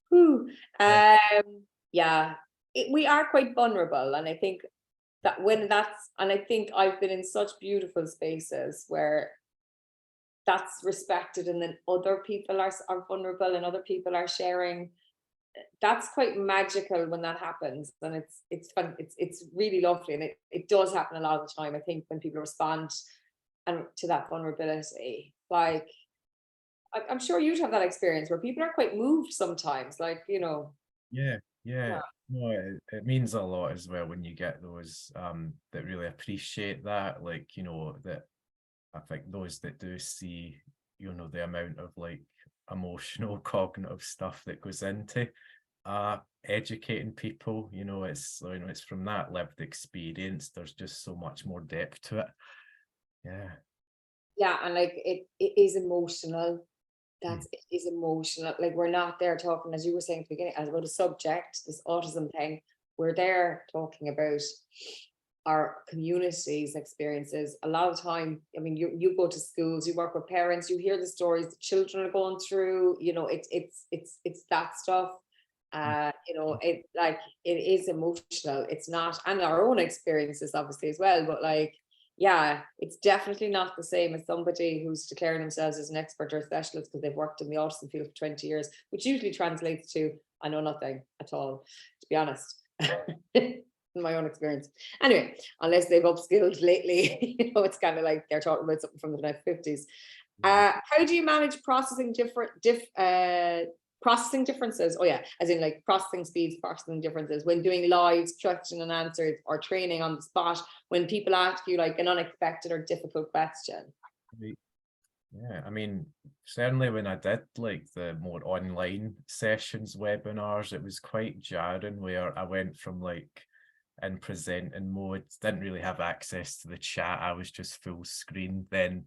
Whew. Yeah. Um, yeah. we are quite vulnerable, and I think that when that's, and I think I've been in such beautiful spaces where that's respected, and then other people are vulnerable and other people are sharing. That's quite magical when that happens, and it's fun. It's really lovely, and it does happen a lot of the time. I think when people respond and to that vulnerability, like I'm sure you'd have that experience where people are quite moved sometimes, like, you know. Yeah, yeah. Yeah. No, it means a lot as well when you get those that really appreciate that, like, you know, that I think those that do see, you know, the amount of like emotional, cognitive stuff that goes into educating people, you know, it's from that lived experience. There's just so much more depth to it. Yeah. Yeah, and like it is emotional. Mm. It is emotional. Like, we're not there talking, as you were saying at the beginning, as about a subject, this autism thing. We're there talking about our community's experiences. A lot of time, I mean, you go to schools, you work with parents, you hear the stories the children are going through. You know, it's that stuff. You know, it like it is emotional. It's not, and our own experiences obviously as well. But like, yeah, it's definitely not the same as somebody who's declaring themselves as an expert or a specialist because they've worked in the autism field for 20 years, which usually translates to I know nothing at all, to be honest. In my own experience. Anyway, unless they've upskilled lately, you know, it's kind of like they're talking about something from the 1950s. Yeah. How do you manage processing processing differences? Oh yeah, as in like processing speeds, processing differences when doing live question and answers or training on the spot when people ask you like an unexpected or difficult question. Right. Yeah, I mean, certainly when I did like the more online sessions, webinars, it was quite jarring where I went from like in presenting mode, didn't really have access to the chat. I was just full screen, then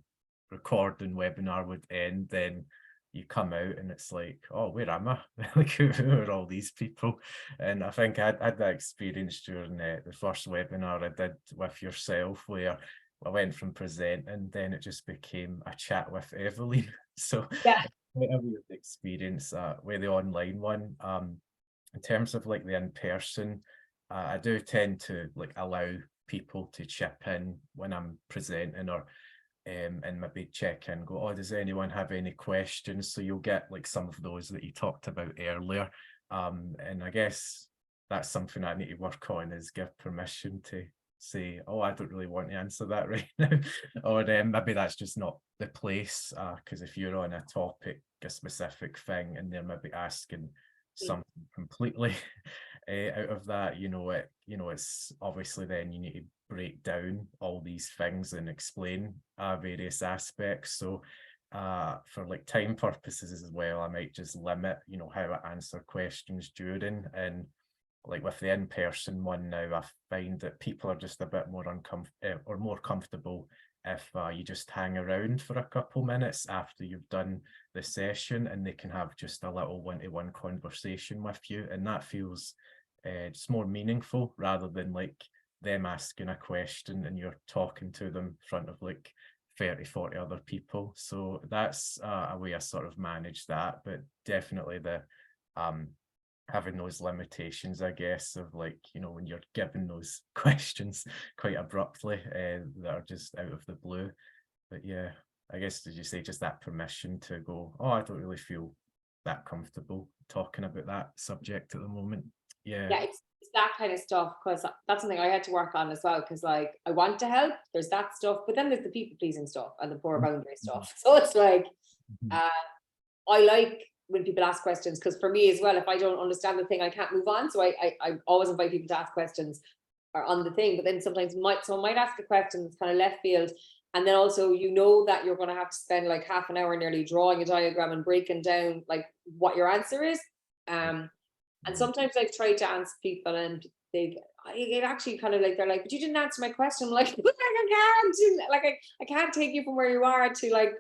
recording webinar would end, then you come out and it's like, oh, where am I? Like, who are all these people? And I think I had that experience during the first webinar I did with yourself where I went from presenting, then it just became a chat with Evaleen. So Yeah. quite a weird experience with the online one. In terms of like the in-person, I do tend to like allow people to chip in when I'm presenting or and maybe check in, go, oh, does anyone have any questions? So you'll get like some of those that you talked about earlier. And I guess that's something I need to work on is give permission to say, oh, I don't really want to answer that right now. Or maybe that's just not the place. Because if you're on a topic, a specific thing, and they're maybe asking something completely out of that, it's obviously then you need to break down all these things and explain various aspects. So for like time purposes as well, I might just limit, how I answer questions during. And like with the in-person one now, I find that people are just a bit more uncomfortable or more comfortable if you just hang around for a couple minutes after you've done the session, and they can have just a little one-to-one conversation with you, and that feels just more meaningful rather than like them asking a question and you're talking to them in front of like 30, 40 other people. So that's a way I sort of manage that, but definitely the having those limitations, I guess, of like, when you're given those questions quite abruptly that are just out of the blue. But yeah, I guess, did you say just that permission to go, oh, I don't really feel that comfortable talking about that subject at the moment? Yeah. Yeah, it's that kind of stuff, because that's something I had to work on as well, because like I want to help, there's that stuff, but then there's the people pleasing stuff and the poor boundary stuff. So it's like Mhm. I like when people ask questions, because for me as well, if I don't understand the thing, I can't move on. So I always invite people to ask questions or on the thing, but then sometimes someone might ask a question that's kind of left field. And then also, that you're going to have to spend like half an hour nearly drawing a diagram and breaking down like what your answer is. And Mhm. sometimes I've tried to answer people and it actually kind of like, they're like, but you didn't answer my question. I'm like, I can't take you from where you are to like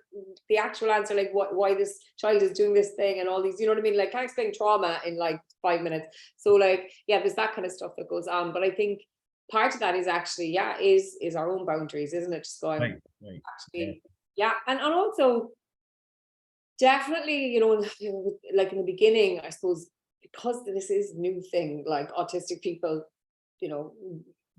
the actual answer, like why this child is doing this thing and all these, you know what I mean? Like, can't explain trauma in like 5 minutes. So like, yeah, there's that kind of stuff that goes on. But I think part of that is actually, yeah, is our own boundaries, isn't it? Just going, Right. Yeah. actually, yeah. And also, definitely, like in the beginning, I suppose because this is new thing, like autistic people, you know,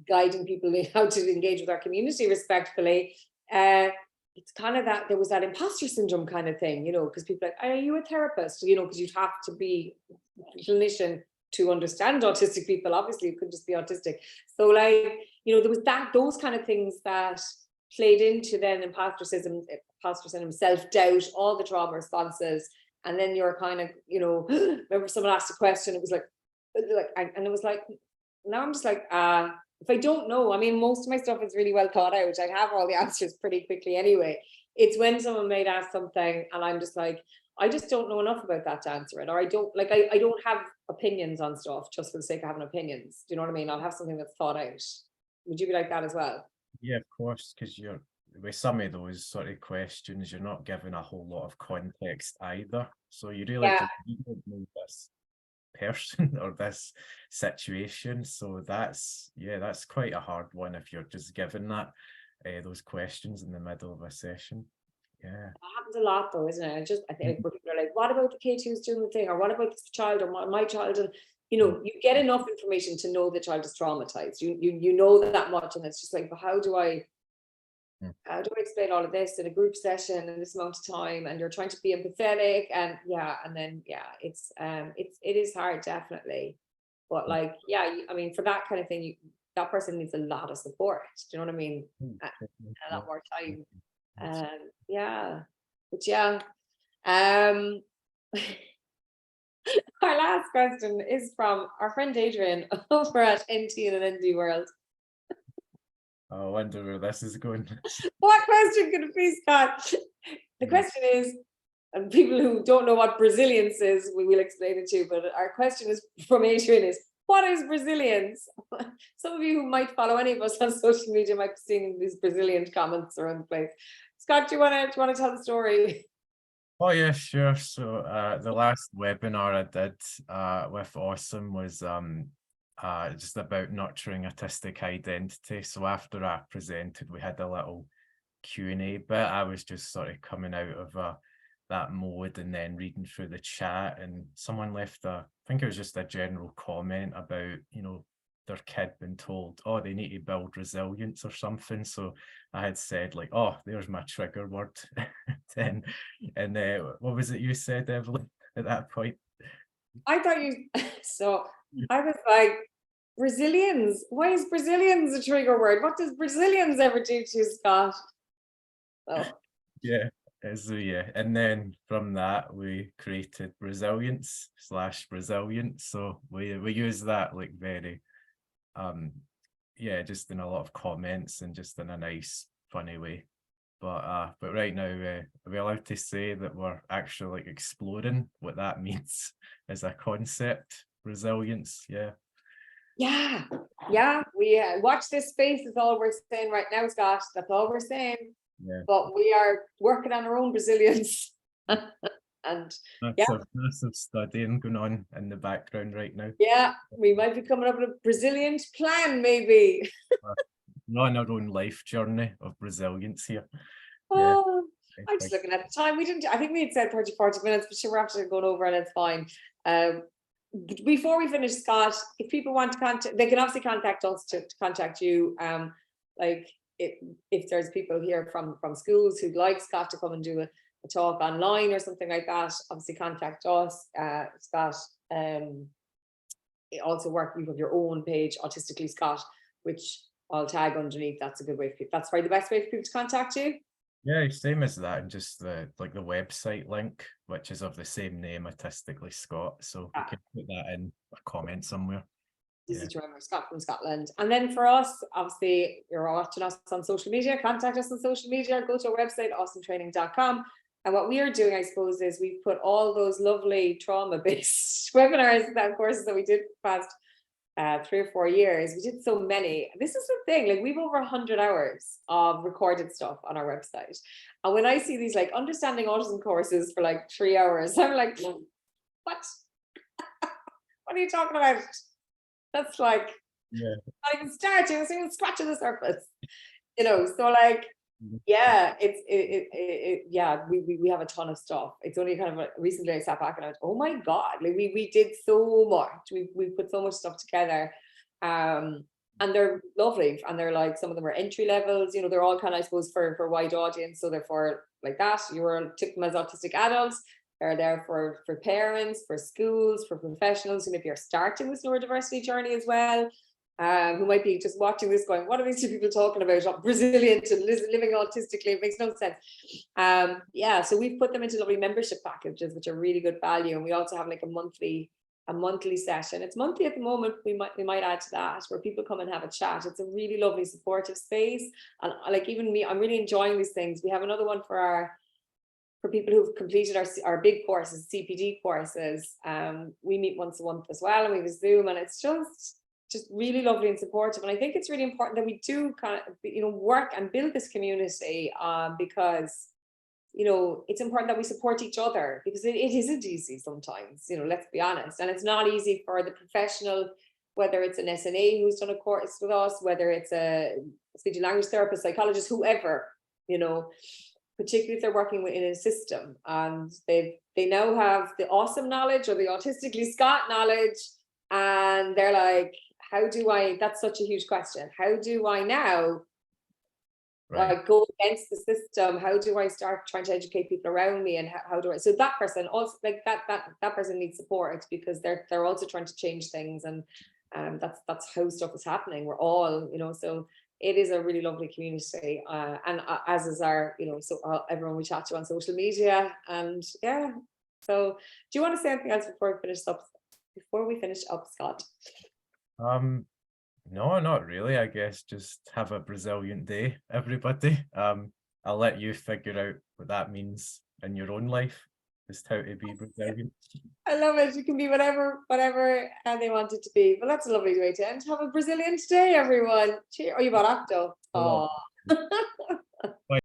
guiding people in how to engage with our community respectfully. It's kind of that there was that imposter syndrome kind of thing, you know, because people are like, are you a therapist? You know, because you'd have to be a clinician to understand autistic people. Obviously, you couldn't just be autistic. So, like, you know, there was those kind of things that played into then imposter syndrome, self-doubt, all the trauma responses. And then you're kind of, you know, remember someone asked a question, it was like, and it was like, now I'm just like, if I don't know, I mean, most of my stuff is really well thought out. I have all the answers pretty quickly anyway. It's when someone might ask something and I'm just like, I just don't know enough about that to answer it. Or I don't like, I don't have opinions on stuff just for the sake of having opinions. Do you know what I mean? I'll have something that's thought out. Would you be like that as well? Yeah, of course, because you're with some of those sort of questions, you're not given a whole lot of context either. So you really you don't know this person or this situation. So that's quite a hard one if you're just given that those questions in the middle of a session. Yeah. That happens a lot though, isn't it? I think like, where people are like, what about the kid who's doing the thing? Or what about this child or my child? And you know, you get enough information to know the child is traumatized. You know that much, and it's just like, but how do I explain all of this in a group session in this amount of time? And you're trying to be empathetic, and it is hard, definitely. But like, I mean, for that kind of thing, that person needs a lot of support. Do you know what I mean? And a lot more time. Our last question is from our friend Adrian over at NT and an ND World. I wonder where this is going. What question could it be, Scott? The question is, and people who don't know what Brazilians is, we will explain it to you, but our question is from Adrian is, what is Brazilians? Some of you who might follow any of us on social media might be seeing these Brazilian comments around the place. Scott, do you want to tell the story? Oh yeah, sure. So the last webinar I did with Awesome was just about nurturing autistic identity. So after I presented, we had a little Q&A bit. I was just sort of coming out of that mode and then reading through the chat, and someone left I think it was just a general comment about, you know, their kid been told, oh, they need to build resilience or something. So I had said like, oh, there's my trigger word. then, and what was it you said, Evaleen, at that point? I thought so I was like, Brazilians? Why is Brazilians a trigger word? What does Brazilians ever do to you, Scott? Oh. Yeah. So yeah, and then from that we created resilience/resilient. So we use that like very just in a lot of comments and just in a nice funny way. But right now are we allowed to say that we're actually like exploring what that means as a concept, resilience? We watch this space is all we're saying right now, Scott. That's all we're saying. Yeah. But we are working on our own resilience. And massive studying going on in the background right now. Yeah, we might be coming up with a Brazilian plan, maybe. We're on our own life journey of resilience here. Oh, I'm just looking at the time. I think we had said 30-40 minutes, but sure, we're after going over and it's fine. Before we finish, Scott, if people want to contact, they can obviously contact us to contact you. Like if there's people here from schools who'd like Scott to come and do a talk online or something like that, obviously contact us. Scott, also you have your own page, Autistically Scott, which I'll tag underneath. That's a good way for people. That's probably the best way for people to contact you. Yeah, same as that, and just the website link, which is of the same name, Autistically Scott. So we can put that in a comment somewhere. Easy to remember, Scott from Scotland. And then for us, obviously, you're watching us on social media. Contact us on social media. Go to our website, awesometraining.com. And what we are doing, I suppose, is we've put all those lovely trauma-based webinars and courses that we did for the past 3 or 4 years. We did so many. This is the thing, like we've over 100 hours of recorded stuff on our website. And when I see these like understanding autism courses for like 3 hours, I'm like, what? What are you talking about? That's like, not even starting, it's even scratching the surface. You know, so like, Yeah, yeah, we have a ton of stuff. It's only kind of recently I sat back and I went, oh my God, like we did so much. We put so much stuff together. And they're lovely. And they're like, some of them are entry levels, you know, they're all kind of, I suppose, for wide audience. So therefore, like that, you were took them as autistic adults. They're there for parents, for schools, for professionals, and if you're starting this neurodiversity journey as well, who might be just watching this going, what are these two people talking about? Brazilian and living autistically, it makes no sense. Yeah, so we've put them into lovely membership packages, which are really good value. And we also have like a monthly session. It's monthly at the moment. We might add to that, where people come and have a chat. It's a really lovely supportive space. And like even me, I'm really enjoying these things. We have another one for people who've completed our big courses, CPD courses. We meet once a month as well, and we have a Zoom, and it's just really lovely and supportive. And I think it's really important that we do kind of, you know, work and build this community, because, you know, it's important that we support each other, because it isn't easy sometimes, you know, let's be honest. And it's not easy for the professional, whether it's an SNA who's done a course with us, whether it's a speech and language therapist, psychologist, whoever, you know, particularly if they're working within a system and they now have the awesome knowledge or the Autistically Scott knowledge, and they're like, how do I, that's such a huge question. How do I now go against the system? How do I start trying to educate people around me? And how do I, so that person also, like that person needs support, because they're also trying to change things. And that's how stuff is happening. We're all, you know, so it is a really lovely community. And as is our, you know, so everyone we chat to on social media. And yeah, so do you want to say anything else before we finish up, Scott? No, not really. I guess just have a Brazilian day, everybody. I'll let you figure out what that means in your own life, just how to be Brazilian. I love it. You can be whatever they want it to be. But that's a lovely way to end. Have a Brazilian day, everyone. Cheer. Oh, you bought acto. Oh.